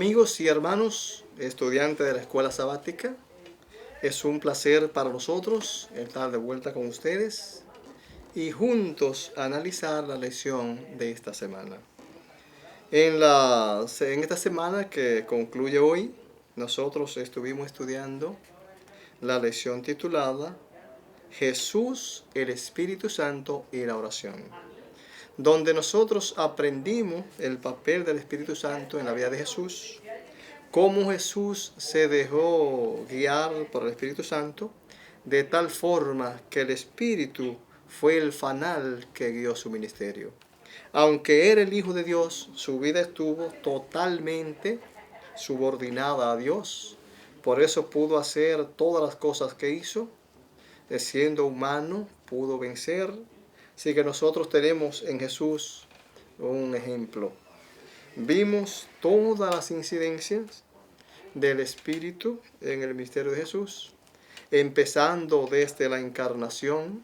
amigos y hermanos, estudiantes de la escuela sabática, es un placer para nosotros estar de vuelta con ustedes y juntos analizar la lección de esta semana. En esta semana que concluye hoy, nosotros estuvimos estudiando la lección titulada Jesús, el Espíritu Santo y la oración, donde nosotros aprendimos el papel del Espíritu Santo en la vida de Jesús, cómo Jesús se dejó guiar por el Espíritu Santo, de tal forma que el Espíritu fue el fanal que guió su ministerio. Aunque era el Hijo de Dios, su vida estuvo totalmente subordinada a Dios. Por eso pudo hacer todas las cosas que hizo. Siendo humano, pudo vencer. Así que nosotros tenemos en Jesús un ejemplo. Vimos todas las incidencias del Espíritu en el misterio de Jesús, empezando desde la encarnación,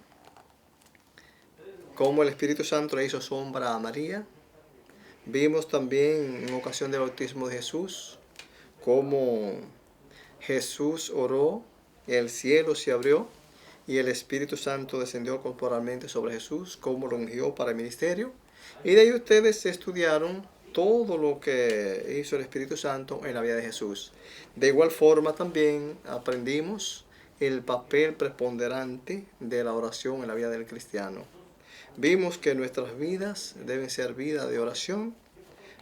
cómo el Espíritu Santo le hizo sombra a María. Vimos también en ocasión del bautismo de Jesús, cómo Jesús oró, el cielo se abrió y el Espíritu Santo descendió corporalmente sobre Jesús, cómo lo ungió para el ministerio. Y de ahí ustedes estudiaron todo lo que hizo el Espíritu Santo en la vida de Jesús. De igual forma también aprendimos el papel preponderante de la oración en la vida del cristiano. Vimos que nuestras vidas deben ser vidas de oración.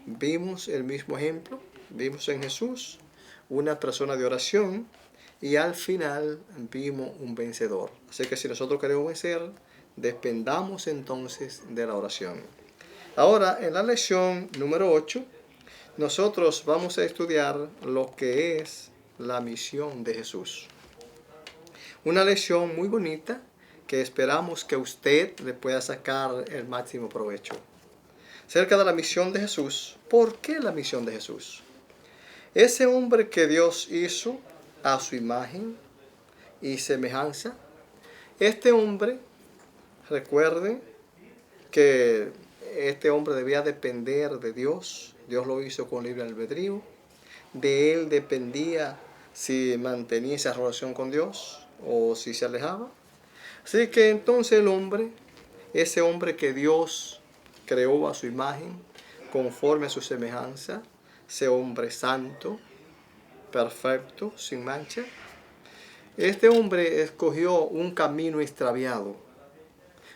Vimos el mismo ejemplo. Vimos en Jesús una persona de oración y al final vimos un vencedor. Así que si nosotros queremos vencer, dependamos entonces de la oración. Ahora, en la lección número 8, nosotros vamos a estudiar lo que es la misión de Jesús. Una lección muy bonita que esperamos que usted le pueda sacar el máximo provecho. Cerca de la misión de Jesús. ¿Por qué la misión de Jesús? Ese hombre que Dios hizo a su imagen y semejanza. Este hombre, recuerden que este hombre debía depender de Dios. Dios lo hizo con libre albedrío. De él dependía si mantenía esa relación con Dios o si se alejaba. Así que entonces el hombre, ese hombre que Dios creó a su imagen, conforme a su semejanza, ese hombre santo, perfecto, sin mancha, este hombre escogió un camino extraviado.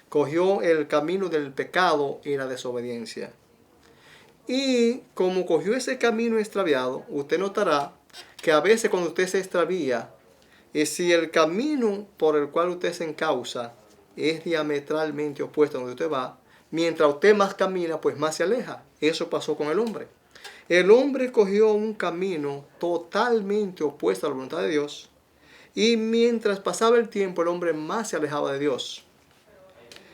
Cogió el camino del pecado y la desobediencia. Y como cogió ese camino extraviado, usted notará que a veces cuando usted se extravía, y si el camino por el cual usted se encausa es diametralmente opuesto a donde usted va, mientras usted más camina, pues más se aleja. Eso pasó con el hombre. El hombre cogió un camino totalmente opuesto a la voluntad de Dios, y mientras pasaba el tiempo, el hombre más se alejaba de Dios.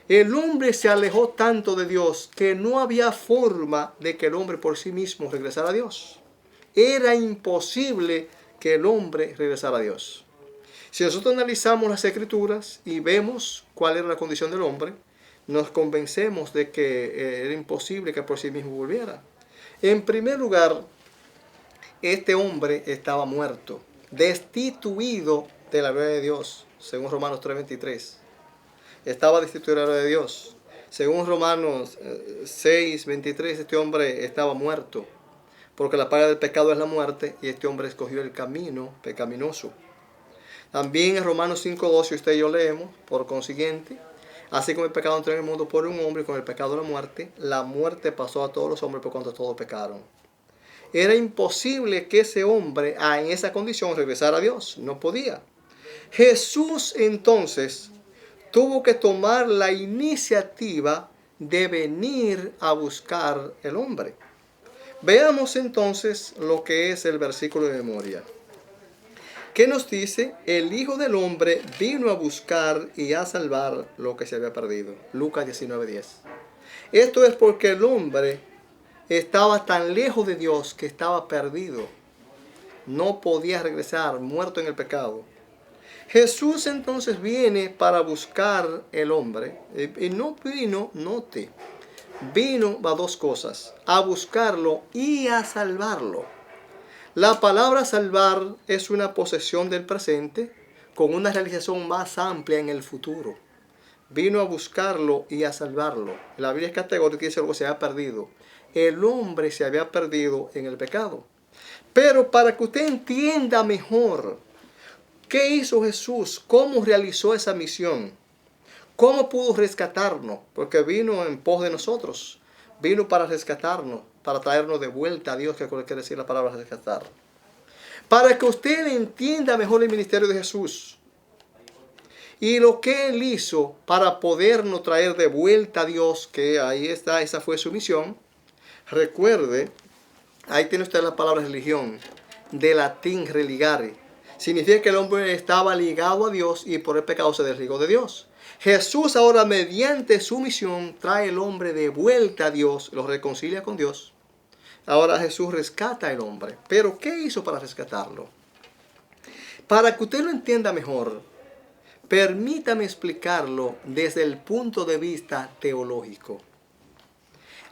El hombre se alejó tanto de Dios que no había forma de que el hombre por sí mismo regresara a Dios. Era imposible que el hombre regresara a Dios. Si nosotros analizamos las Escrituras y vemos cuál era la condición del hombre, nos convencemos de que era imposible que por sí mismo volviera. En primer lugar, este hombre estaba muerto, destituido de la gloria de Dios, según Romanos 3:23. Estaba destituido de la gloria de Dios. Según Romanos 6:23, este hombre estaba muerto, porque la paga del pecado es la muerte, y este hombre escogió el camino pecaminoso. También en Romanos 5:12 usted y yo leemos, por consiguiente, así como el pecado entró en el mundo por un hombre y con el pecado la muerte pasó a todos los hombres por cuanto todos pecaron. Era imposible que ese hombre en esa condición regresara a Dios. No podía. Jesús entonces tuvo que tomar la iniciativa de venir a buscar el hombre. Veamos entonces lo que es el versículo de memoria. ¿Qué nos dice? El Hijo del Hombre vino a buscar y a salvar lo que se había perdido. Lucas 19:10. Esto es porque el hombre estaba tan lejos de Dios que estaba perdido. No podía regresar, muerto en el pecado. Jesús entonces viene para buscar el hombre. Y no vino, note, vino a dos cosas: a buscarlo y a salvarlo. La palabra salvar es una posesión del presente con una realización más amplia en el futuro. Vino a buscarlo y a salvarlo. La Biblia es categórica y dice algo se había perdido. El hombre se había perdido en el pecado. Pero para que usted entienda mejor qué hizo Jesús, cómo realizó esa misión, cómo pudo rescatarnos, porque vino en pos de nosotros, vino para rescatarnos, para traernos de vuelta a Dios, que quiere decir la palabra rescatar. Para que usted entienda mejor el ministerio de Jesús y lo que Él hizo para podernos traer de vuelta a Dios, que ahí está, esa fue su misión. Recuerde, ahí tiene usted la palabra religión, de latín religare. Significa que el hombre estaba ligado a Dios y por el pecado se desligó de Dios. Jesús ahora mediante su misión trae al hombre de vuelta a Dios, lo reconcilia con Dios. Ahora Jesús rescata al hombre. Pero ¿qué hizo para rescatarlo? Para que usted lo entienda mejor, permítame explicarlo desde el punto de vista teológico.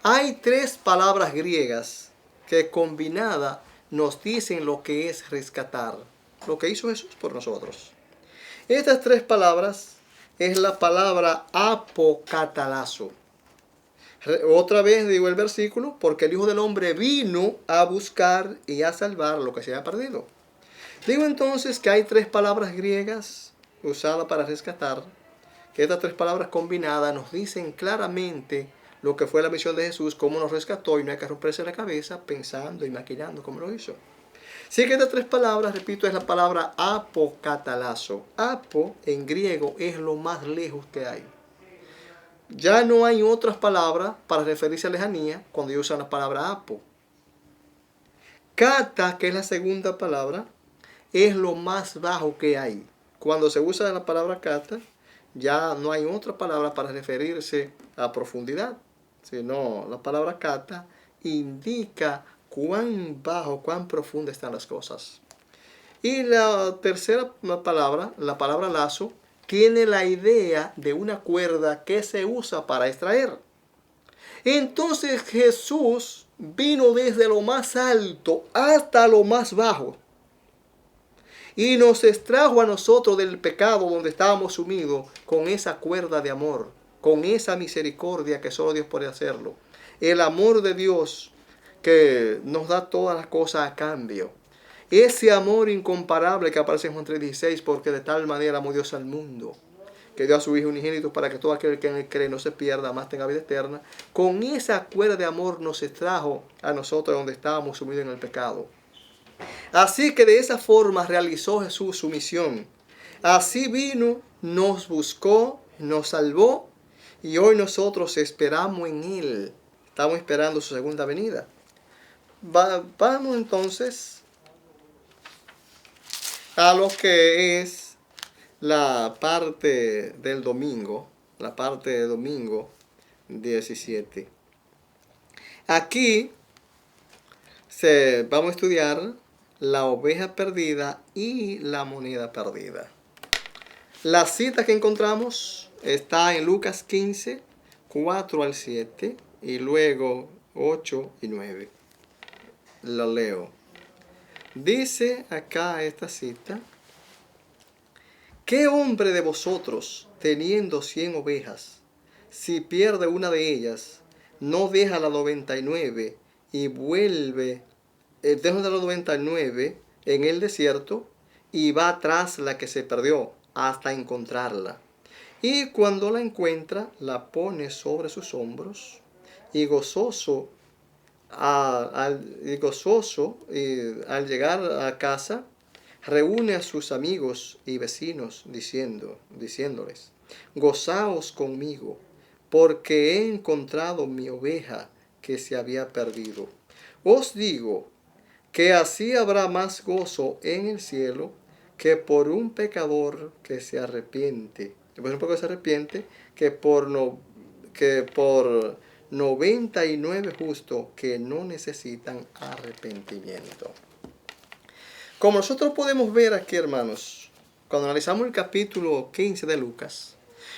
Hay 3 palabras griegas que combinadas nos dicen lo que es rescatar, lo que hizo Jesús por nosotros. Estas 3 palabras es la palabra apocatalazo. Otra vez digo el versículo, porque el Hijo del Hombre vino a buscar y a salvar lo que se había perdido. Digo entonces que hay 3 palabras griegas usadas para rescatar, que estas 3 palabras combinadas nos dicen claramente lo que fue la misión de Jesús, cómo nos rescató, y no hay que romperse la cabeza pensando y maquinando cómo lo hizo. Así que estas 3 palabras, repito, es la palabra apocatalazo. Apo en griego es lo más lejos que hay. Ya no hay otras palabras para referirse a lejanía cuando ellos usan la palabra apo. Kata, que es la segunda palabra, es lo más bajo que hay. Cuando se usa la palabra kata, ya no hay otra palabra para referirse a profundidad, sino la palabra kata indica cuán bajo, cuán profundas están las cosas. Y la tercera palabra, la palabra lazo, tiene la idea de una cuerda que se usa para extraer. Entonces Jesús vino desde lo más alto hasta lo más bajo y nos extrajo a nosotros del pecado donde estábamos sumidos con esa cuerda de amor, con esa misericordia que solo Dios puede hacerlo. El amor de Dios que nos da todas las cosas a cambio. Ese amor incomparable que aparece en Juan 3:16, porque de tal manera amó Dios al mundo, que dio a su Hijo unigénito para que todo aquel que en él cree no se pierda, más tenga vida eterna. Con esa cuerda de amor nos extrajo a nosotros donde estábamos sumidos en el pecado. Así que de esa forma realizó Jesús su misión. Así vino, nos buscó, nos salvó y hoy nosotros esperamos en Él. Estamos esperando su segunda venida. Vamos entonces a lo que es la parte del domingo, la parte de domingo 17. Aquí vamos a estudiar la oveja perdida y la moneda perdida. La cita que encontramos está en Lucas 15, 4 al 7 y luego 8 y 9. Lo leo. Dice acá esta cita: ¿qué hombre de vosotros, teniendo 100 ovejas, si pierde una de ellas, no deja la 99 y vuelve, deja la 99 en el desierto y va tras la que se perdió hasta encontrarla? Y cuando la encuentra, la pone sobre sus hombros y gozoso al llegar a casa, reúne a sus amigos y vecinos diciéndoles: gozaos conmigo, porque he encontrado mi oveja que se había perdido. Os digo que así habrá más gozo en el cielo que por un pecador que se arrepiente. Que por 99 justos que no necesitan arrepentimiento. Como nosotros podemos ver aquí, hermanos, cuando analizamos el capítulo 15 de Lucas,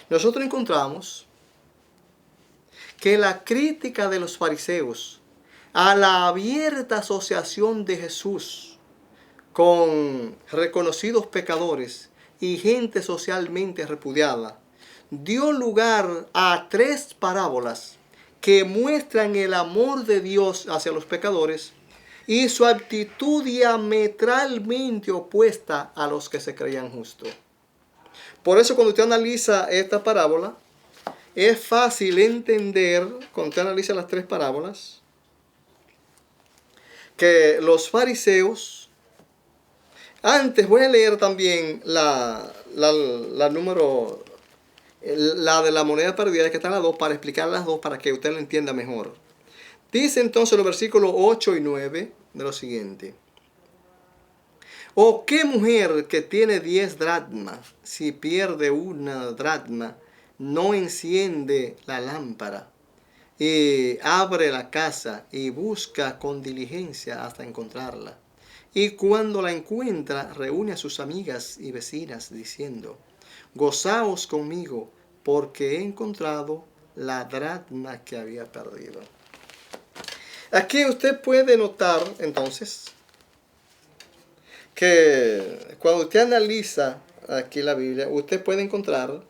nosotros encontramos que la crítica de los fariseos a la abierta asociación de Jesús con reconocidos pecadores y gente socialmente repudiada, dio lugar a 3 parábolas que muestran el amor de Dios hacia los pecadores y su actitud diametralmente opuesta a los que se creían justos. Por eso cuando usted analiza esta parábola, es fácil entender, cuando usted analiza las 3 parábolas, que los fariseos, antes voy a leer también la de la moneda perdida, que están las 2, para explicar las 2, para que usted lo entienda mejor. Dice entonces los versículos 8 y 9 de lo siguiente. ¿O qué mujer que tiene 10 dracmas, si pierde una dracma, no enciende la lámpara y abre la casa y busca con diligencia hasta encontrarla? Y cuando la encuentra, reúne a sus amigas y vecinas diciendo: gozaos conmigo, porque he encontrado la dracma que había perdido. Aquí usted puede notar entonces que cuando usted analiza aquí la Biblia, usted puede encontrar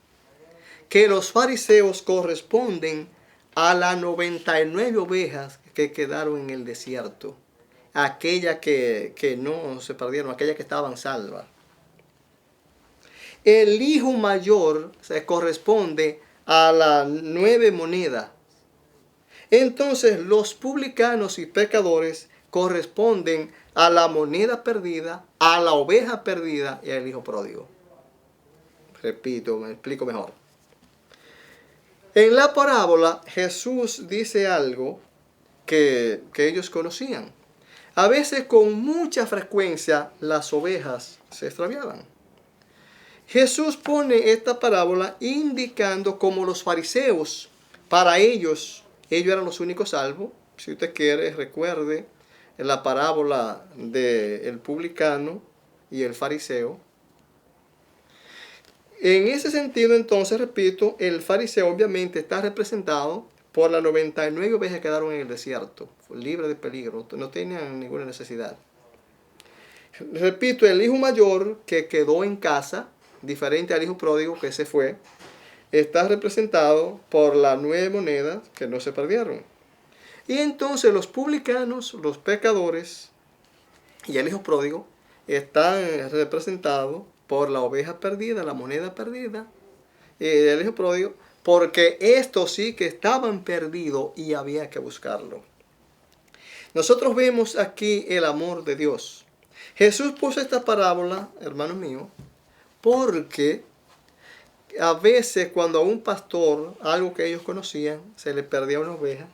que los fariseos corresponden a las 99 ovejas que quedaron en el desierto, aquellas que no se perdieron, aquellas que estaban salvas. El hijo mayor se corresponde a las 9 monedas. Entonces los publicanos y pecadores corresponden a la moneda perdida, a la oveja perdida y al hijo pródigo. Repito, me explico mejor. En la parábola Jesús dice algo que ellos conocían. A veces con mucha frecuencia las ovejas se extraviaban. Jesús pone esta parábola indicando cómo los fariseos, para ellos eran los únicos salvos. Si usted quiere, recuerde la parábola del publicano y el fariseo. En ese sentido, entonces, repito, el fariseo obviamente está representado por las 99 ovejas que quedaron en el desierto, libres de peligro, no tenían ninguna necesidad. Repito, el hijo mayor que quedó en casa, diferente al hijo pródigo que se fue, está representado por las 9 monedas que no se perdieron. Y entonces los publicanos, los pecadores y el hijo pródigo están representados por la oveja perdida, la moneda perdida y el hijo pródigo, porque estos sí que estaban perdidos y había que buscarlo. Nosotros vemos aquí el amor de Dios. Jesús puso esta parábola, hermanos míos, porque a veces cuando a un pastor, algo que ellos conocían, se le perdía una oveja,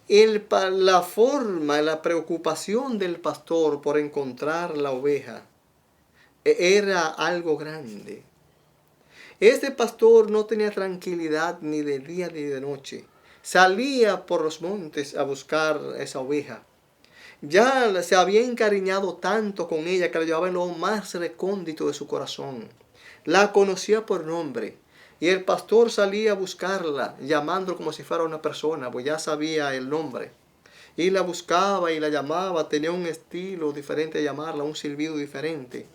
la forma, la preocupación del pastor por encontrar la oveja era algo grande. Este pastor no tenía tranquilidad ni de día ni de noche. Salía por los montes a buscar esa oveja. Ya se había encariñado tanto con ella que la llevaba en lo más recóndito de su corazón. La conocía por nombre. Y el pastor salía a buscarla, llamándola como si fuera una persona, pues ya sabía el nombre. Y la buscaba y la llamaba, tenía un estilo diferente de llamarla, un silbido diferente.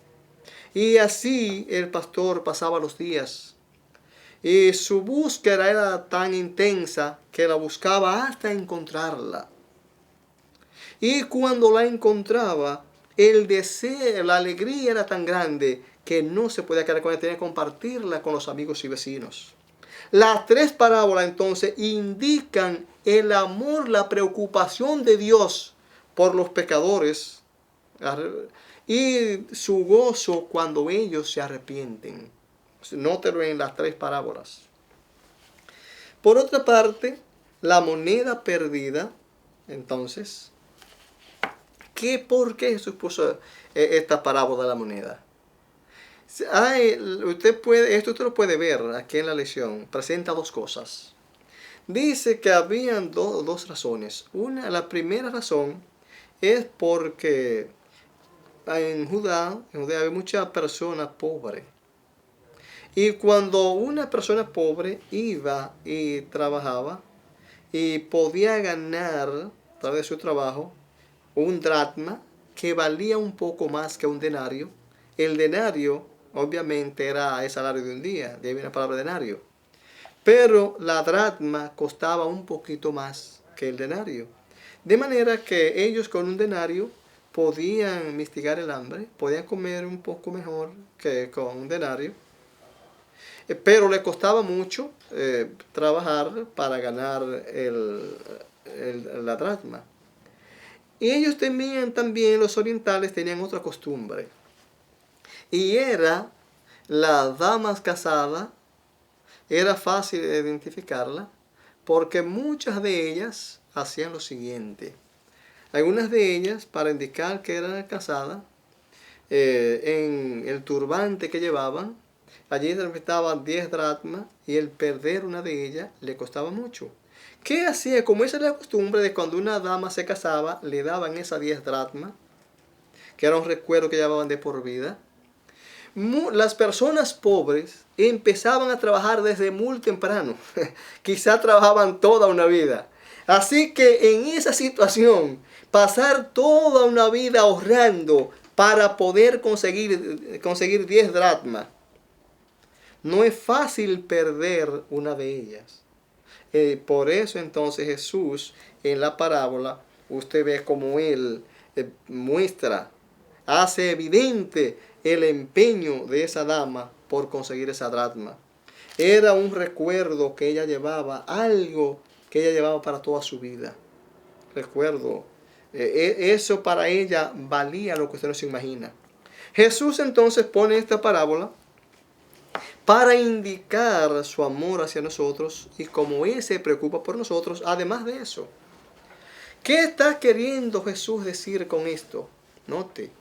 Y así el pastor pasaba los días. Y su búsqueda era tan intensa que la buscaba hasta encontrarla. Y cuando la encontraba, el deseo, la alegría era tan grande que no se podía quedar con ella, tenía que compartirla con los amigos y vecinos. Las 3 parábolas entonces indican el amor, la preocupación de Dios por los pecadores y su gozo cuando ellos se arrepienten. Nótelo en las 3 parábolas. Por otra parte, la moneda perdida, entonces, ¿por qué Jesús puso esta parábola de la moneda? Usted lo puede ver aquí en la lección. Presenta 2 cosas. Dice que habían dos razones. La primera razón es porque en Judea había muchas personas pobres. Y cuando una persona pobre iba y trabajaba y podía ganar a través de su trabajo un dracma, que valía un poco más que un denario. El denario, obviamente, era el salario de un día, de ahí viene la palabra denario. Pero la dracma costaba un poquito más que el denario. De manera que ellos con un denario podían mitigar el hambre, podían comer un poco mejor que con un denario. Pero le costaba mucho trabajar para ganar la dracma. Y ellos tenían también, los orientales tenían otra costumbre. Y era las damas casadas, era fácil identificarla, porque muchas de ellas hacían lo siguiente. Algunas de ellas, para indicar que eran casadas, en el turbante que llevaban, allí representaban 10 dracmas y el perder una de ellas le costaba mucho. ¿Qué hacía? Como esa era la costumbre de cuando una dama se casaba, le daban esas 10 dracmas, que era un recuerdo que llevaban de por vida. Las personas pobres empezaban a trabajar desde muy temprano. Quizá trabajaban toda una vida. Así que en esa situación, pasar toda una vida ahorrando para poder conseguir 10 dracmas, no es fácil perder una de ellas. Por eso entonces Jesús en la parábola, usted ve como él muestra, hace evidente el empeño de esa dama por conseguir esa dracma. Era un recuerdo que ella llevaba, algo que ella llevaba para toda su vida. Recuerdo, eso para ella valía lo que usted no se imagina. Jesús entonces pone esta parábola para indicar su amor hacia nosotros y cómo Él se preocupa por nosotros. Además de eso, ¿qué está queriendo Jesús decir con esto? Note,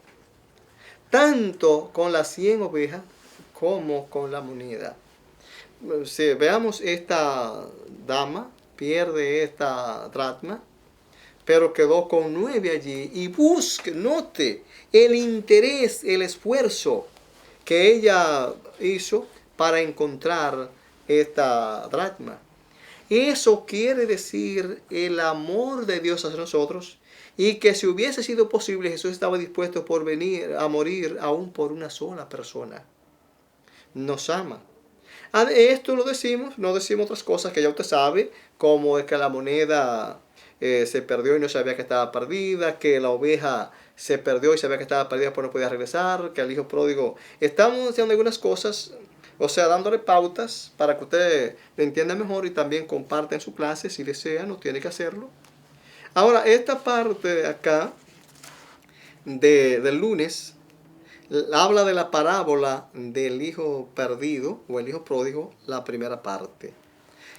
tanto con las 100 ovejas como con la moneda. Si veamos, esta dama pierde esta dracma, pero quedó con 9 allí. Y busque, note, el interés, el esfuerzo que ella hizo para encontrar esta dracma. Eso quiere decir el amor de Dios hacia nosotros, y que si hubiese sido posible, Jesús estaba dispuesto por venir a morir aún por una sola persona. Nos ama. Esto lo decimos, no decimos otras cosas que ya usted sabe, como es que la moneda se perdió y no sabía que estaba perdida, que la oveja se perdió y sabía que estaba perdida pero no podía regresar, que el hijo pródigo. Estamos haciendo algunas cosas, o sea, dándole pautas para que usted lo entienda mejor y también comparte en su clase si desea, no tiene que hacerlo. Ahora, esta parte de acá, del lunes, habla de la parábola del hijo perdido o el hijo pródigo, la primera parte.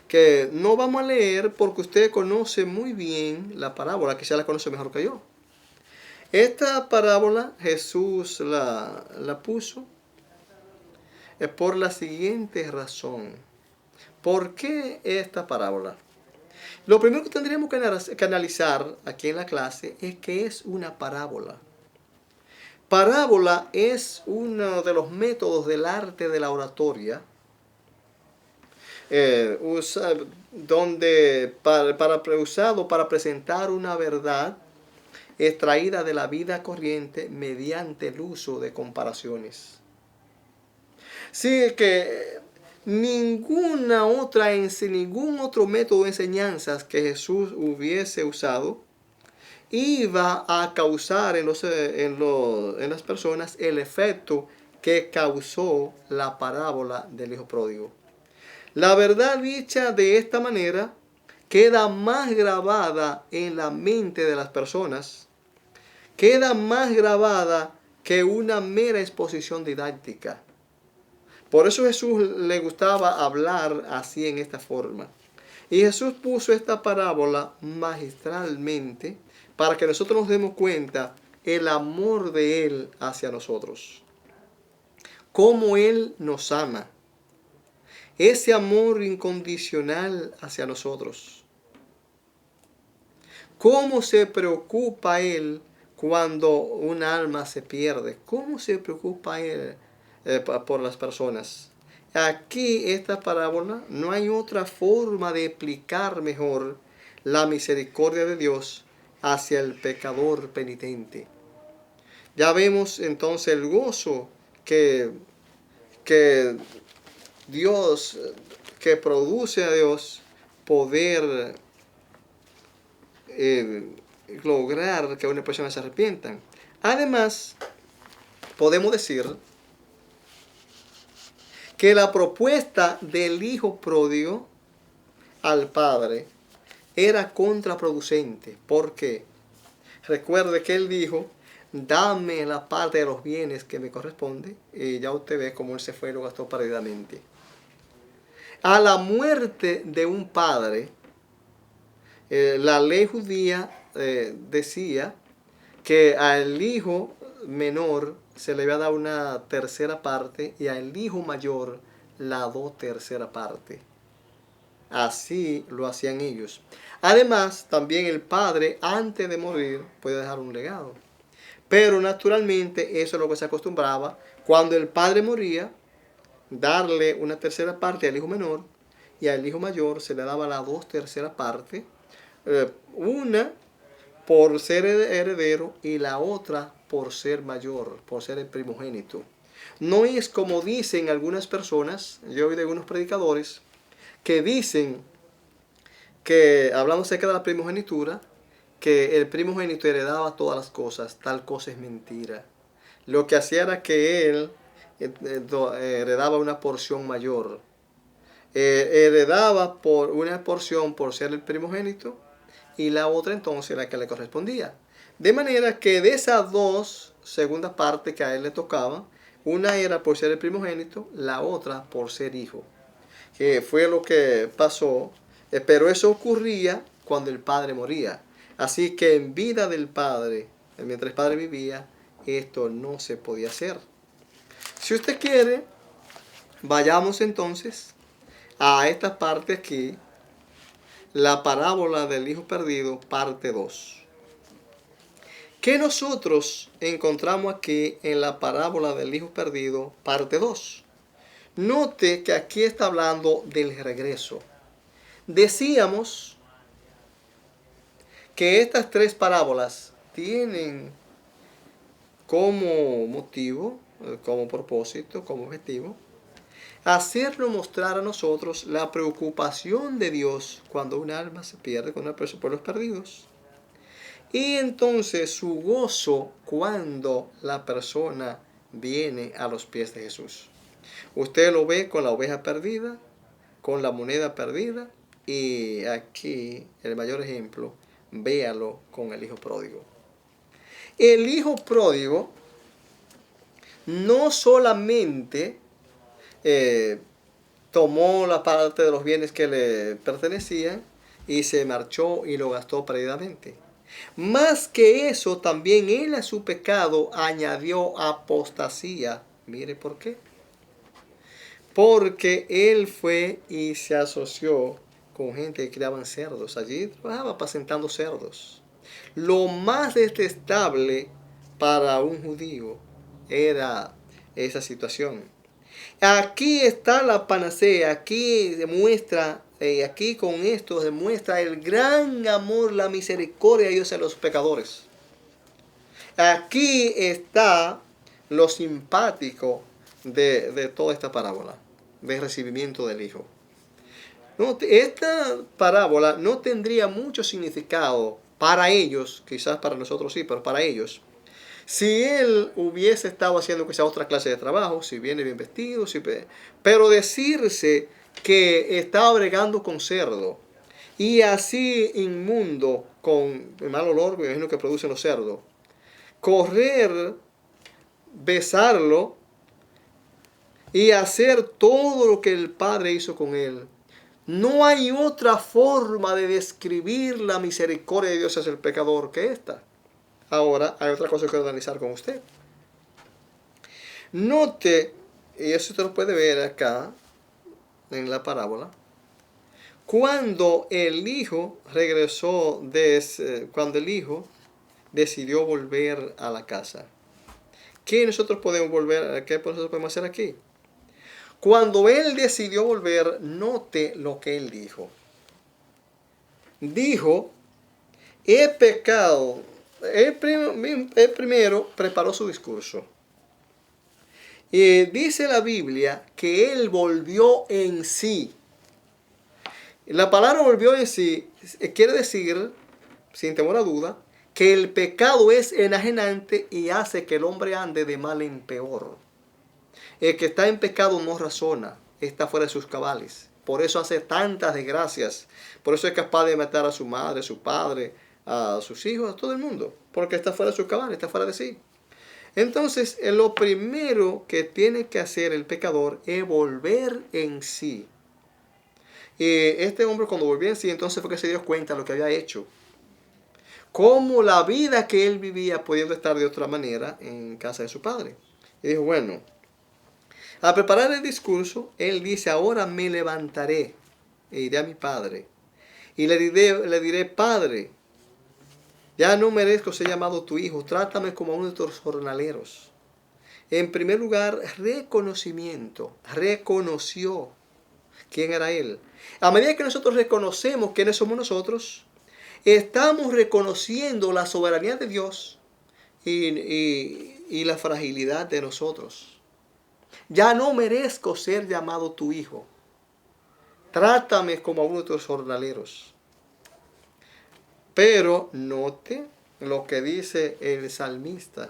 Que no vamos a leer porque usted conoce muy bien la parábola, quizá la conoce mejor que yo. Esta parábola Jesús la puso por la siguiente razón. ¿Por qué esta parábola? Lo primero que tendríamos que analizar aquí en la clase es que es una parábola. Parábola es uno de los métodos del arte de la oratoria, usado para presentar una verdad extraída de la vida corriente mediante el uso de comparaciones. Sí, que ningún otro método de enseñanzas que Jesús hubiese usado iba a causar en las personas el efecto que causó la parábola del hijo pródigo. La verdad dicha de esta manera queda más grabada en la mente de las personas, queda más grabada que una mera exposición didáctica. Por eso Jesús le gustaba hablar así en esta forma. Y Jesús puso esta parábola magistralmente para que nosotros nos demos cuenta el amor de Él hacia nosotros. Cómo Él nos ama. Ese amor incondicional hacia nosotros. Cómo se preocupa Él cuando un alma se pierde. Cómo se preocupa Él por las personas. Aquí, esta parábola, no hay otra forma de explicar mejor la misericordia de Dios hacia el pecador penitente. Ya vemos entonces el gozo que Dios, que produce a Dios poder lograr que una persona se arrepienta. Además, podemos decir que la propuesta del hijo pródigo al padre era contraproducente. ¿Por qué? Recuerde que él dijo, dame la parte de los bienes que me corresponde. Y ya usted ve cómo él se fue y lo gastó perdidamente. A la muerte de un padre, la ley judía decía que al hijo menor se le iba a dar una tercera parte y al hijo mayor la 2/3 parte. Así lo hacían ellos. Además, también el padre, antes de morir, puede dejar un legado. Pero naturalmente eso es lo que se acostumbraba. Cuando el padre moría, darle una tercera parte al hijo menor y al hijo mayor se le daba la 2/3 parte. Una por ser heredero y la otra por ser mayor, por ser el primogénito. No es como dicen algunas personas, yo he oído algunos predicadores, que dicen que, hablando acerca de la primogenitura, que el primogénito heredaba todas las cosas. Tal cosa es mentira. Lo que hacía era que él heredaba una porción mayor. Heredaba por una porción por ser el primogénito y la otra entonces la que le correspondía. De manera que de esas dos segundas partes que a él le tocaban, una era por ser el primogénito, la otra por ser hijo. Que fue lo que pasó, pero eso ocurría cuando el padre moría. Así que en vida del padre, mientras el padre vivía, esto no se podía hacer. Si usted quiere, vayamos entonces a esta parte aquí, la parábola del hijo perdido, parte 2. ¿Qué nosotros encontramos aquí en la parábola del hijo perdido, parte 2? Note que aquí está hablando del regreso. Decíamos que estas tres parábolas tienen como motivo, como propósito, como objetivo, hacernos mostrar a nosotros la preocupación de Dios cuando un alma se pierde, cuando una persona por los perdidos. Y entonces su gozo cuando la persona viene a los pies de Jesús. Usted lo ve con la oveja perdida, con la moneda perdida, y aquí el mayor ejemplo, véalo con el hijo pródigo. El hijo pródigo no solamente tomó la parte de los bienes que le pertenecían y se marchó y lo gastó perdidamente. Más que eso, también él a su pecado añadió apostasía. Mire por qué. Porque él fue y se asoció con gente que criaban cerdos. Allí trabajaba apacentando cerdos. Lo más detestable para un judío era esa situación. Aquí está la panacea. Aquí demuestra, aquí con esto demuestra el gran amor, la misericordia de Dios a los pecadores. Aquí está lo simpático de toda esta parábola, de recibimiento del Hijo. No, esta parábola no tendría mucho significado para ellos, quizás para nosotros sí, pero para ellos, si él hubiese estado haciendo quizás otra clase de trabajo, si viene bien vestido, pero decirse que estaba bregando con cerdo y así inmundo, con el mal olor, me imagino que producen los cerdos, correr, besarlo y hacer todo lo que el Padre hizo con él. No hay otra forma de describir la misericordia de Dios hacia el pecador que esta. Ahora, hay otra cosa que analizar con usted. Note, y eso usted lo puede ver acá, en la parábola, cuando el hijo regresó, cuando el hijo decidió volver a la casa. ¿Qué nosotros podemos hacer aquí? Cuando él decidió volver, note lo que él dijo. Dijo, he pecado él primero preparó su discurso. Y dice la Biblia que él volvió en sí. La palabra volvió en sí quiere decir, sin temor a duda, que el pecado es enajenante y hace que el hombre ande de mal en peor. El que está en pecado no razona, está fuera de sus cabales. Por eso hace tantas desgracias. Por eso es capaz de matar a su madre, a su padre, a sus hijos, a todo el mundo. Porque está fuera de sus cabales, está fuera de sí. Entonces, lo primero que tiene que hacer el pecador es volver en sí. Este hombre cuando volvió en sí, entonces fue que se dio cuenta de lo que había hecho. Cómo la vida que él vivía pudiendo estar de otra manera en casa de su padre. Y dijo, bueno, al preparar el discurso, él dice, ahora me levantaré e iré a mi padre. Y le diré, Padre, ya no merezco ser llamado tu hijo, trátame como a uno de tus jornaleros. En primer lugar, reconocimiento. Reconoció quién era él. A medida que nosotros reconocemos quiénes somos nosotros, estamos reconociendo la soberanía de Dios y la fragilidad de nosotros. Ya no merezco ser llamado tu hijo. Trátame como a uno de tus jornaleros. Pero note lo que dice el salmista.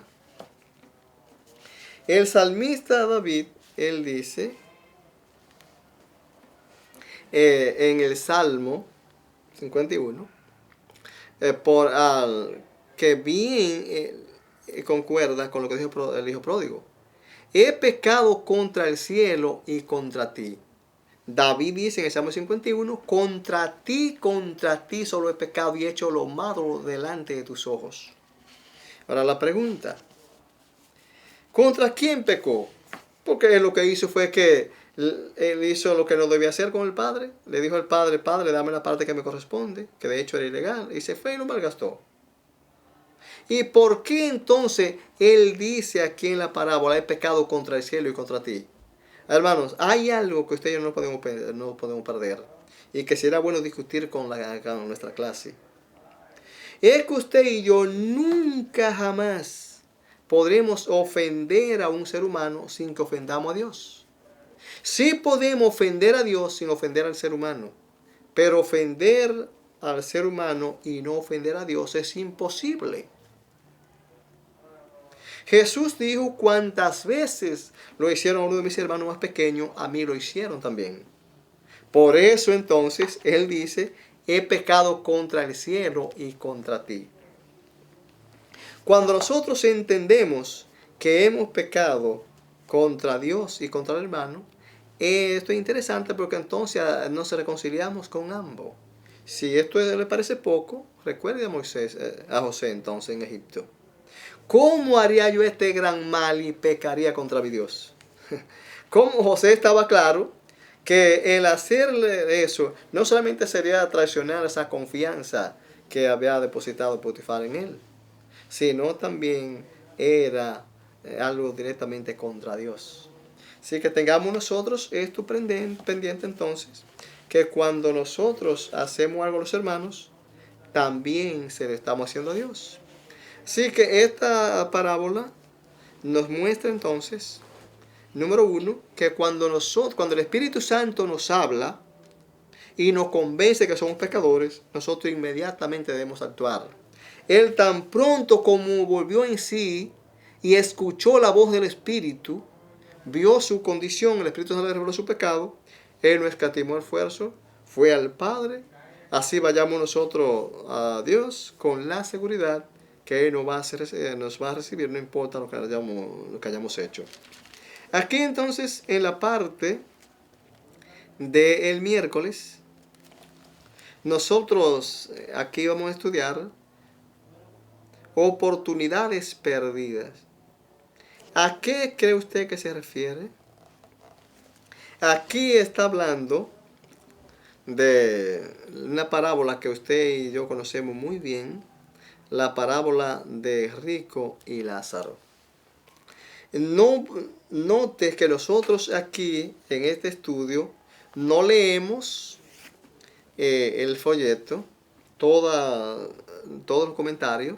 El salmista David, él dice en el Salmo 51, que bien concuerda con lo que dijo el hijo pródigo. He pecado contra el cielo y contra ti. David dice en el Salmo 51, contra ti solo he pecado y he hecho lo malo delante de tus ojos. Ahora la pregunta, ¿contra quién pecó? Porque lo que hizo fue que él hizo lo que no debía hacer con el padre. Le dijo al padre, Padre, dame la parte que me corresponde, que de hecho era ilegal. Y se fue y lo malgastó. ¿Y por qué entonces él dice aquí en la parábola, he pecado contra el cielo y contra ti? Hermanos, hay algo que ustedes no podemos perder y que será bueno discutir con nuestra clase. Es que usted y yo nunca jamás podremos ofender a un ser humano sin que ofendamos a Dios. Sí podemos ofender a Dios sin ofender al ser humano, pero ofender al ser humano y no ofender a Dios es imposible. Jesús dijo, cuantas veces lo hicieron a uno de mis hermanos más pequeños, a mí lo hicieron también. Por eso entonces Él dice, he pecado contra el cielo y contra ti. Cuando nosotros entendemos que hemos pecado contra Dios y contra el hermano, esto es interesante porque entonces nos reconciliamos con ambos. Si esto le parece poco, recuerde a José entonces en Egipto. ¿Cómo haría yo este gran mal y pecaría contra mi Dios? Como José estaba claro que el hacerle eso no solamente sería traicionar esa confianza que había depositado Potifar en él, sino también era algo directamente contra Dios. Así que tengamos nosotros esto pendiente entonces, que cuando nosotros hacemos algo a los hermanos, también se lo estamos haciendo a Dios. Así que esta parábola nos muestra entonces, número uno, que cuando el Espíritu Santo nos habla y nos convence que somos pecadores, nosotros inmediatamente debemos actuar. Él tan pronto como volvió en sí y escuchó la voz del Espíritu, vio su condición, el Espíritu Santo le reveló su pecado, él no escatimó esfuerzo, fue al Padre. Así vayamos nosotros a Dios con la seguridad que Él nos va a recibir, no importa lo que hayamos hecho. Aquí entonces, en la parte del miércoles, nosotros aquí vamos a estudiar oportunidades perdidas. ¿A qué cree usted que se refiere? Aquí está hablando de una parábola que usted y yo conocemos muy bien, la parábola de Rico y Lázaro. No note que nosotros aquí en este estudio no leemos el folleto, todos los comentarios,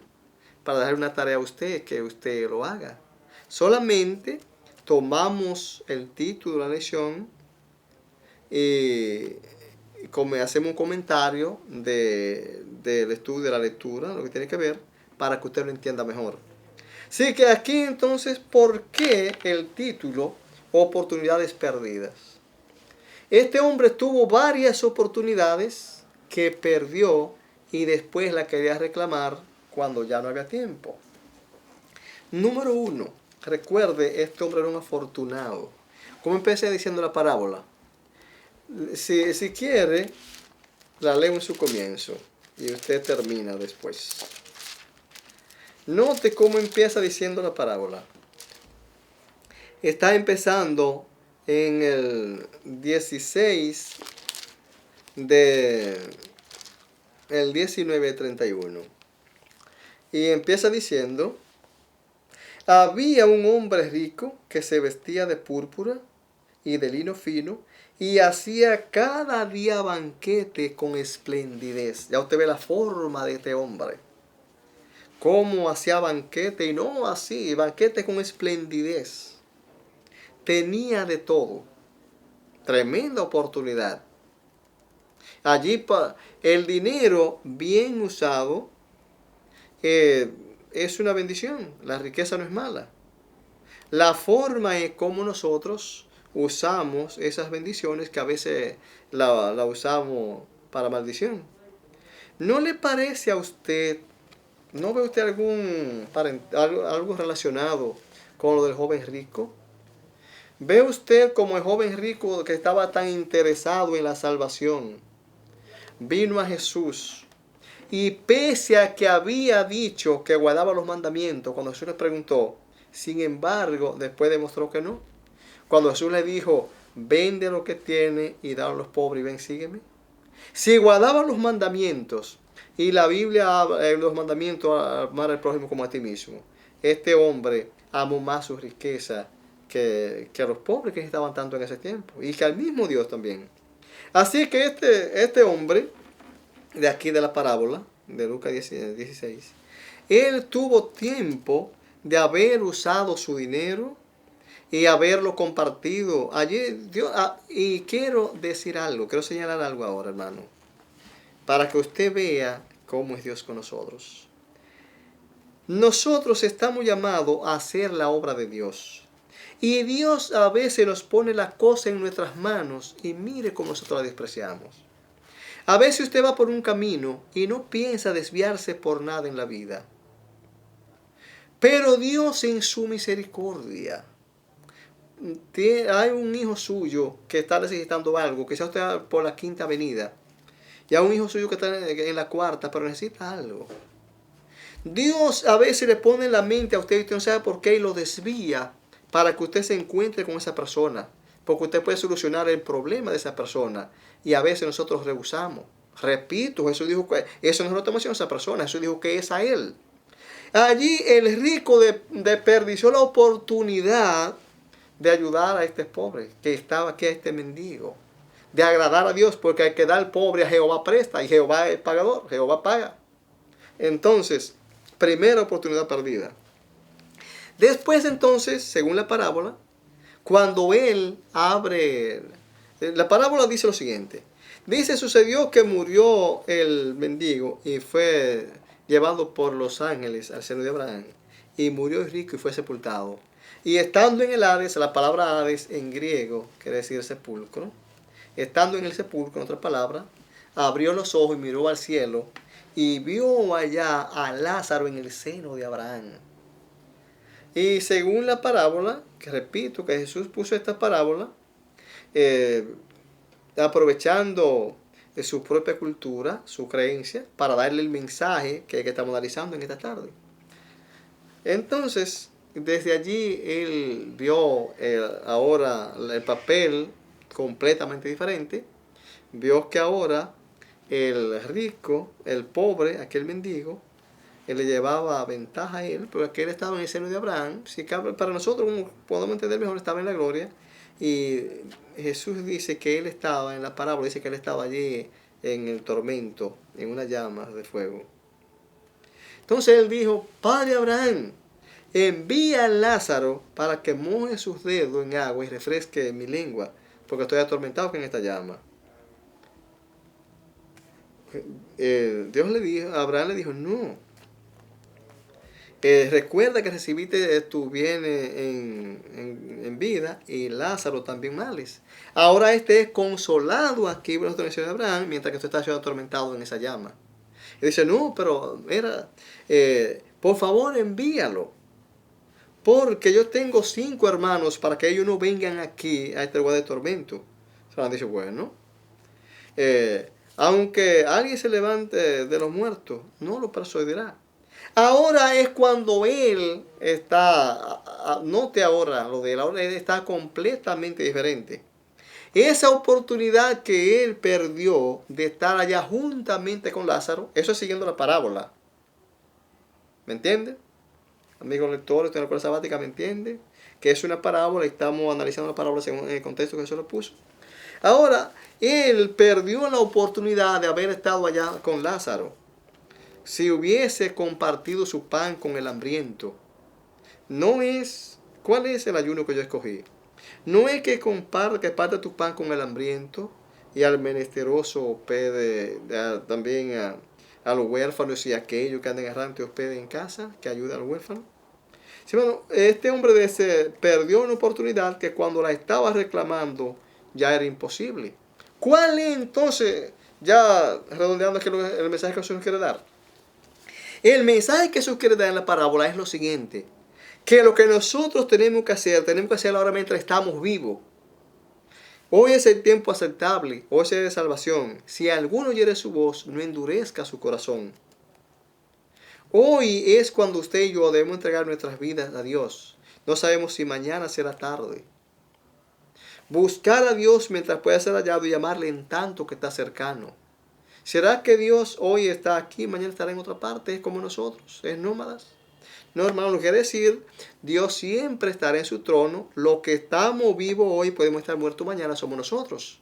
para dejar una tarea a usted, que usted lo haga. Solamente tomamos el título de la lección y hacemos un comentario del estudio de la lectura, lo que tiene que ver, para que usted lo entienda mejor. Así que aquí entonces, ¿por qué el título Oportunidades perdidas? Este hombre tuvo varias oportunidades que perdió y después la quería reclamar cuando ya no había tiempo. Número 1, recuerde, este hombre era un afortunado. Como empecé diciendo la parábola, si quiere, la leo en su comienzo y usted termina después. Note cómo empieza diciendo la parábola. Está empezando en el 16 el 19:31. Y empieza diciendo: había un hombre rico que se vestía de púrpura y de lino fino y hacía cada día banquete con esplendidez. Ya usted ve la forma de este hombre. Cómo hacía banquete, y no así, banquete con esplendidez. Tenía de todo. Tremenda oportunidad. Allí el dinero bien usado es una bendición. La riqueza no es mala. La forma en cómo nosotros usamos esas bendiciones, que a veces la usamos para maldición. ¿No le parece a usted, no ve usted algo relacionado con lo del joven rico? ¿Ve usted como el joven rico que estaba tan interesado en la salvación vino a Jesús y pese a que había dicho que guardaba los mandamientos, cuando Jesús le preguntó, sin embargo, después demostró que no? Cuando Jesús le dijo, vende lo que tiene y dalo a los pobres y ven, sígueme. Si guardaba los mandamientos, y la Biblia habla en los mandamientos, amar al prójimo como a ti mismo, este hombre amó más su riqueza que a los pobres que estaban tanto en ese tiempo, y que al mismo Dios también. Así que este hombre, de aquí de la parábola, de Lucas 16, él tuvo tiempo de haber usado su dinero y haberlo compartido. Y quiero decir algo, quiero señalar algo ahora, hermano, para que usted vea cómo es Dios con nosotros. Nosotros estamos llamados a hacer la obra de Dios. Y Dios a veces nos pone la cosa en nuestras manos y mire cómo nosotros la despreciamos. A veces usted va por un camino y no piensa desviarse por nada en la vida. Pero Dios en su misericordia, hay un hijo suyo que está necesitando algo, quizás usted va por la Quinta Avenida, y hay un hijo suyo que está en la Cuarta, pero necesita algo. Dios a veces le pone en la mente a usted y usted no sabe por qué y lo desvía para que usted se encuentre con esa persona, porque usted puede solucionar el problema de esa persona y a veces nosotros rehusamos. Repito, Jesús dijo que eso no es lo que estamos haciendo a esa persona, Jesús dijo que es a él. Allí el rico desperdició la oportunidad de ayudar a este pobre que estaba aquí, a este mendigo, de agradar a Dios, porque hay que dar al pobre, a Jehová presta y Jehová es pagador, Jehová paga. Entonces, primera oportunidad perdida. Después entonces, según la parábola, cuando él abre, la parábola dice lo siguiente. Dice, sucedió que murió el mendigo y fue llevado por los ángeles al seno de Abraham. Y murió el rico y fue sepultado. Y estando en el Hades, la palabra Hades en griego quiere decir sepulcro. Estando en el sepulcro, en otra palabra, abrió los ojos y miró al cielo y vio allá a Lázaro en el seno de Abraham. Y según la parábola, que repito que Jesús puso esta parábola, aprovechando su propia cultura, su creencia, para darle el mensaje que estamos analizando en esta tarde. Entonces, desde allí él vio ahora el papel completamente diferente. Vio que ahora el rico, el pobre, aquel mendigo, él le llevaba ventaja a él, porque él estaba en el seno de Abraham. Si para nosotros, como podemos entender mejor, estaba en la gloria. Y Jesús dice que él estaba, en la parábola dice que él estaba allí en el tormento, en una llama de fuego. Entonces él dijo, Padre Abraham, envía a Lázaro para que moje sus dedos en agua y refresque mi lengua, porque estoy atormentado con esta llama. Dios le dijo, Abraham le dijo, no. Recuerda que recibiste tu bien en vida y Lázaro también males. Ahora este es consolado aquí por la bendición de Abraham, mientras que tú estás siendo atormentado en esa llama. Y dice, no, pero mira, por favor envíalo. Porque yo tengo 5 hermanos para que ellos no vengan aquí a este lugar de tormento. Abraham dice, bueno, aunque alguien se levante de los muertos, no lo persuadirá. Ahora es cuando él está, note ahora lo de él, ahora él está completamente diferente. Esa oportunidad que él perdió de estar allá juntamente con Lázaro, eso es siguiendo la parábola. ¿Me entiende? Amigos lectores, de la escuela sabática, ¿me entiende? Que es una parábola y estamos analizando la parábola según el contexto que Jesús lo puso. Ahora, él perdió la oportunidad de haber estado allá con Lázaro. Si hubiese compartido su pan con el hambriento, ¿cuál es el ayuno que yo escogí? No es que parte tu pan con el hambriento y al menesteroso hospede, también a los huérfanos y a aquellos que anden errantes hospede en casa, que ayude al huérfano. Sí, bueno, este hombre perdió una oportunidad que cuando la estaba reclamando ya era imposible. ¿Cuál es entonces, ya redondeando aquí el mensaje que Jesús quiere dar? El mensaje que Jesús quiere dar en la parábola es lo siguiente, que lo que nosotros tenemos que hacer ahora mientras estamos vivos. Hoy es el tiempo aceptable, hoy es el de salvación. Si alguno oyere su voz, no endurezca su corazón. Hoy es cuando usted y yo debemos entregar nuestras vidas a Dios. No sabemos si mañana será tarde. Buscar a Dios mientras pueda ser hallado y llamarle en tanto que está cercano. ¿Será que Dios hoy está aquí, mañana estará en otra parte? Es como nosotros, es nómadas. No, hermano, lo que quiere decir, Dios siempre estará en su trono. Lo que estamos vivos hoy, podemos estar muertos mañana, somos nosotros.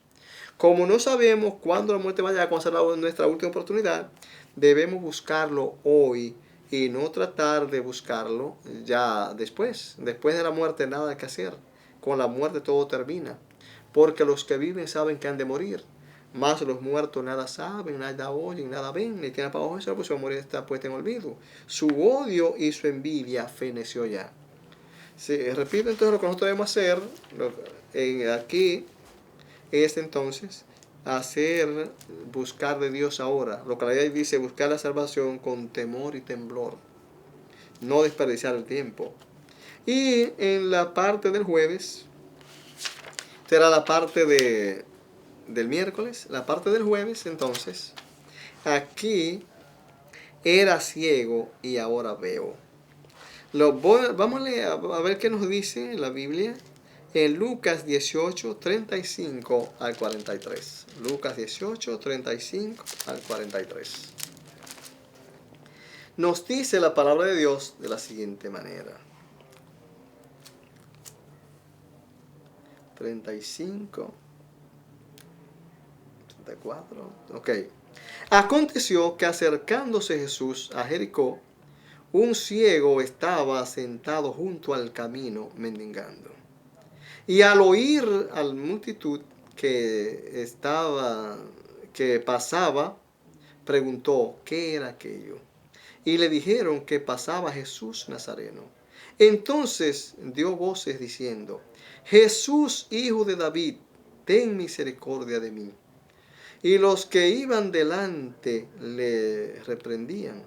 Como no sabemos cuándo la muerte vaya a ser nuestra última oportunidad, debemos buscarlo hoy y no tratar de buscarlo ya después. Después de la muerte nada hay que hacer. Con la muerte todo termina. Porque los que viven saben que han de morir. Mas los muertos nada saben, nada oyen, nada ven, ni tienen para ojo, pues su amor está puesto en olvido. Su odio y su envidia feneció ya. Sí, repito entonces lo que nosotros debemos hacer aquí es entonces buscar de Dios ahora. Lo que la ley dice, buscar la salvación con temor y temblor. No desperdiciar el tiempo. Y en la parte del jueves, será la parte del miércoles, la parte del jueves, entonces, aquí era ciego y ahora veo. Vamos a ver qué nos dice la Biblia en Lucas 18, 35 al 43. Lucas 18, 35 al 43. Nos dice la palabra de Dios de la siguiente manera. 35, 34, ok. Aconteció que acercándose Jesús a Jericó, un ciego estaba sentado junto al camino mendigando. Y al oír a la multitud que pasaba, preguntó qué era aquello. Y le dijeron que pasaba Jesús Nazareno. Entonces dio voces diciendo, Jesús, hijo de David, ten misericordia de mí. Y los que iban delante le reprendían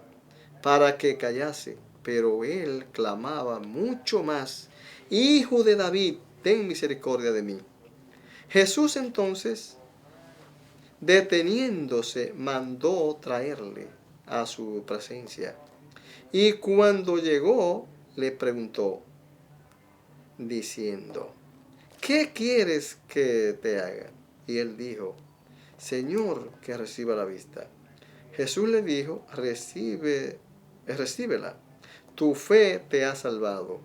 para que callase, pero él clamaba mucho más, Hijo de David, ten misericordia de mí. Jesús entonces, deteniéndose, mandó traerle a su presencia. Y cuando llegó, le preguntó, diciendo, ¿qué quieres que te haga? Y él dijo, Señor, que reciba la vista. Jesús le dijo, recíbela, tu fe te ha salvado.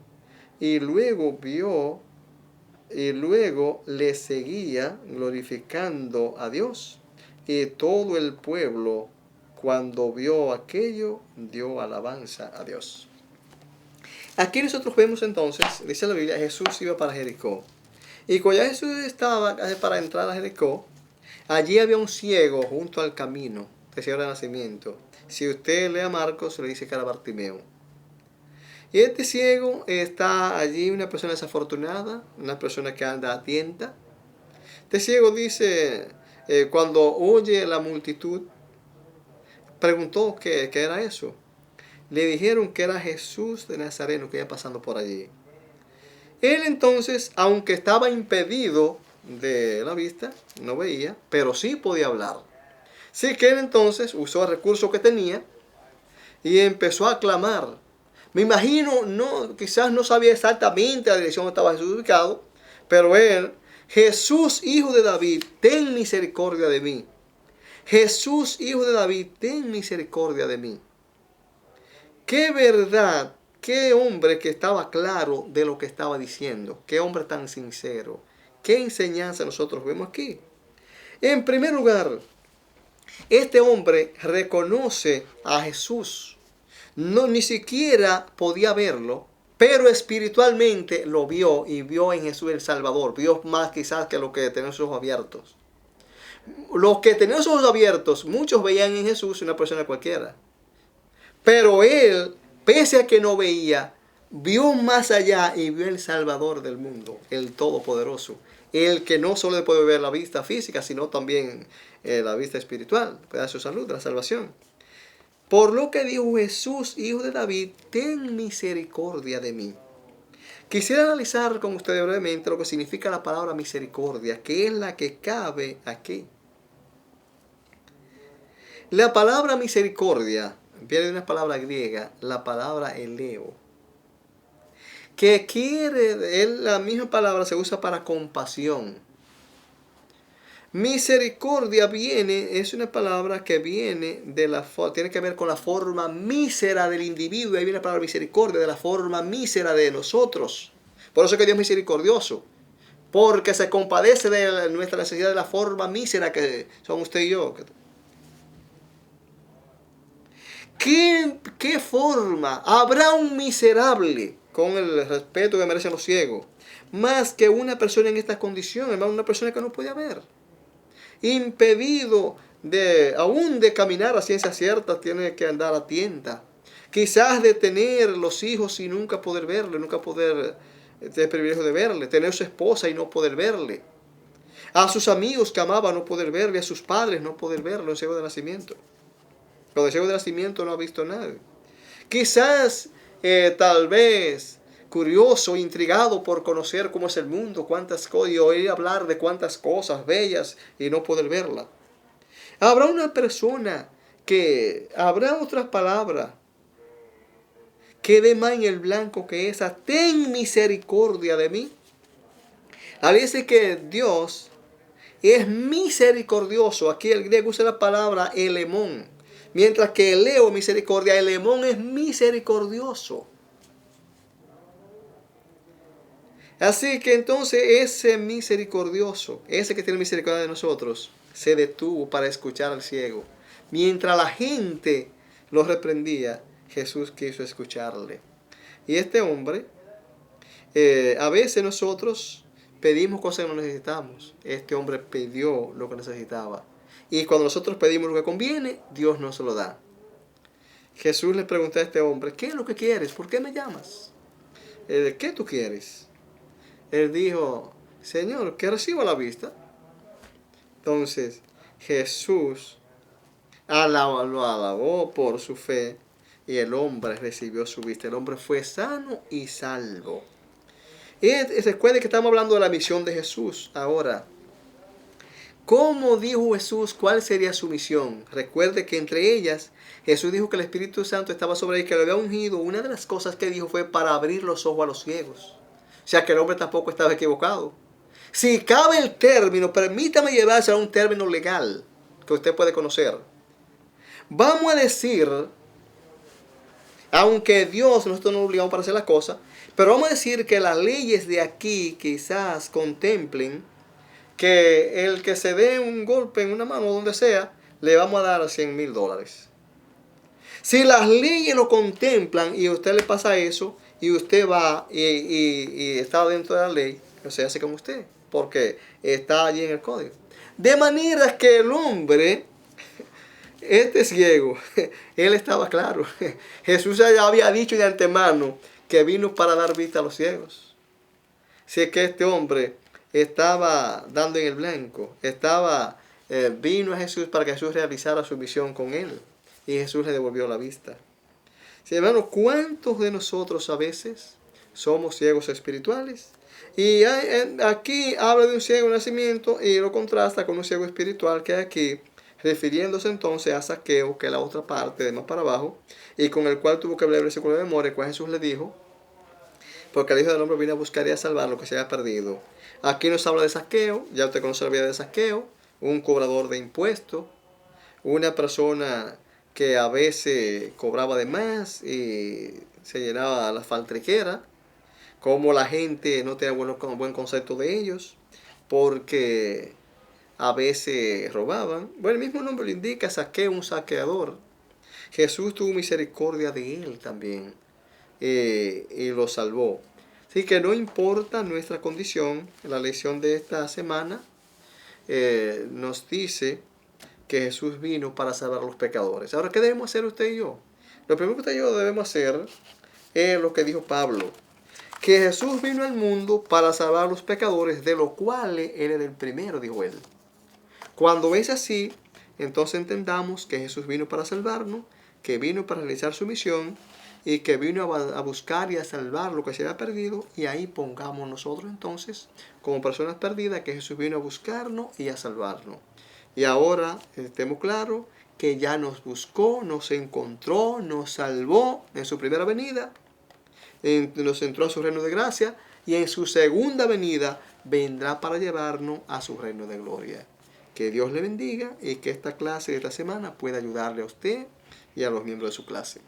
Y luego le seguía glorificando a Dios. Y todo el pueblo cuando vio aquello, dio alabanza a Dios. Aquí nosotros vemos entonces, dice la Biblia, Jesús iba para Jericó. Y cuando ya Jesús estaba para entrar a Jericó, allí había un ciego junto al camino, el ciego de nacimiento. Si usted lee a Marcos, le dice que era Bartimeo. Y este ciego está allí, una persona desafortunada, una persona que anda a tienta. Este ciego dice, cuando oye la multitud, preguntó qué era eso. Le dijeron que era Jesús de Nazareno que iba pasando por allí. Él entonces, aunque estaba impedido de la vista, no veía, pero sí podía hablar. Así que él entonces usó el recurso que tenía y empezó a clamar. Me imagino, quizás no sabía exactamente la dirección donde estaba Jesús ubicado, pero él, Jesús, hijo de David, ten misericordia de mí. Jesús, hijo de David, ten misericordia de mí. Qué verdad, qué hombre que estaba claro de lo que estaba diciendo. Qué hombre tan sincero. Qué enseñanza nosotros vemos aquí. En primer lugar, este hombre reconoce a Jesús. No, ni siquiera podía verlo, pero espiritualmente lo vio y vio en Jesús el Salvador. Vio más quizás que lo que tenía sus ojos abiertos. Los que tenían sus ojos abiertos, muchos veían en Jesús una persona cualquiera. Pero él, pese a que no veía, vio más allá y vio el Salvador del mundo, el Todopoderoso. El que no solo puede ver la vista física, sino también la vista espiritual, puede dar su salud, la salvación. Por lo que dijo Jesús, hijo de David, ten misericordia de mí. Quisiera analizar con ustedes brevemente lo que significa la palabra misericordia, que es la que cabe aquí. La palabra misericordia viene de una palabra griega, la palabra eleo, que la misma palabra se usa para compasión. Misericordia es una palabra que viene tiene que ver con la forma mísera del individuo. Ahí viene la palabra misericordia, de la forma mísera de nosotros. Por eso que Dios es misericordioso, porque se compadece de nuestra necesidad, de la forma mísera que son usted y yo. ¿Qué forma? Habrá un miserable, con el respeto que merecen los ciegos, más que una persona en esta condición, hermano, una persona que no puede ver. Impedido aún de caminar a ciencia cierta, tiene que andar a tienta. Quizás de tener los hijos y nunca poder verle, nunca poder tener el privilegio de verle, tener su esposa y no poder verle. A sus amigos que amaba no poder verle, a sus padres no poder verlo, en ciego de nacimiento. Cuando el ciego de nacimiento no ha visto nada. Quizás, tal vez, curioso, intrigado por conocer cómo es el mundo, cuántas cosas, y oír hablar de cuántas cosas bellas y no poder verla. Habrá una persona habrá otras palabras que dé más en el blanco que esa. Ten misericordia de mí. A veces que Dios es misericordioso. Aquí el griego usa la palabra elemón. Mientras que eleo misericordia, elemón es misericordioso. Así que entonces ese misericordioso, ese que tiene misericordia de nosotros, se detuvo para escuchar al ciego. Mientras la gente lo reprendía, Jesús quiso escucharle. Y este hombre, a veces nosotros pedimos cosas que no necesitamos. Este hombre pidió lo que necesitaba. Y cuando nosotros pedimos lo que conviene, Dios nos lo da. Jesús le preguntó a este hombre, ¿qué es lo que quieres? ¿Por qué me llamas? ¿Qué tú quieres? Él dijo, Señor, que reciba la vista. Entonces Jesús lo alabó por su fe y el hombre recibió su vista. El hombre fue sano y salvo. Y recuerden que estamos hablando de la misión de Jesús. Ahora, ¿cómo dijo Jesús cuál sería su misión? Recuerde que entre ellas Jesús dijo que el Espíritu Santo estaba sobre él, que lo había ungido. Una de las cosas que dijo fue para abrir los ojos a los ciegos. O sea que el hombre tampoco estaba equivocado. Si cabe el término, permítame llevarse a un término legal que usted puede conocer. Vamos a decir, aunque Dios nosotros no obligamos para hacer las cosas, pero vamos a decir que las leyes de aquí quizás contemplen que el que se dé un golpe en una mano o donde sea, le vamos a dar $100,000. Si las leyes lo contemplan y a usted le pasa eso, y usted va y está dentro de la ley, no se hace como usted, porque está allí en el código. De manera que el hombre, este ciego, él estaba claro. Jesús ya había dicho de antemano que vino para dar vista a los ciegos. Si es que este hombre estaba dando en el blanco, vino a Jesús para que Jesús realizara su misión con él. Y Jesús le devolvió la vista. Sí, hermanos, ¿cuántos de nosotros a veces somos ciegos espirituales? Y aquí habla de un ciego de nacimiento y lo contrasta con un ciego espiritual que hay aquí, refiriéndose entonces a Zaqueo, que es la otra parte de más para abajo, y con el cual tuvo que hablar el versículo de memoria, cual Jesús le dijo, porque el Hijo del Hombre vino a buscar y a salvar lo que se había perdido. Aquí nos habla de Zaqueo, ya usted conoce la vida de Zaqueo, un cobrador de impuestos, una persona que a veces cobraba de más y se llenaba la faltriquera, como la gente no tenía buen concepto de ellos, porque a veces robaban. Bueno, el mismo nombre lo indica, Zaqueo, un saqueador. Jesús tuvo misericordia de él también y lo salvó. Así que no importa nuestra condición, la lección de esta semana nos dice que Jesús vino para salvar a los pecadores. Ahora, ¿qué debemos hacer usted y yo? Lo primero que usted y yo debemos hacer es lo que dijo Pablo, que Jesús vino al mundo para salvar a los pecadores, de los cuales él era el primero, dijo él. Cuando es así, entonces entendamos que Jesús vino para salvarnos, que vino para realizar su misión y que vino a buscar y a salvar lo que se había perdido, y ahí pongamos nosotros entonces, como personas perdidas, que Jesús vino a buscarnos y a salvarnos. Y ahora estemos claros que ya nos buscó, nos encontró, nos salvó en su primera venida, nos entró a su reino de gracia, y en su segunda venida vendrá para llevarnos a su reino de gloria. Que Dios le bendiga y que esta clase de esta semana pueda ayudarle a usted y a los miembros de su clase.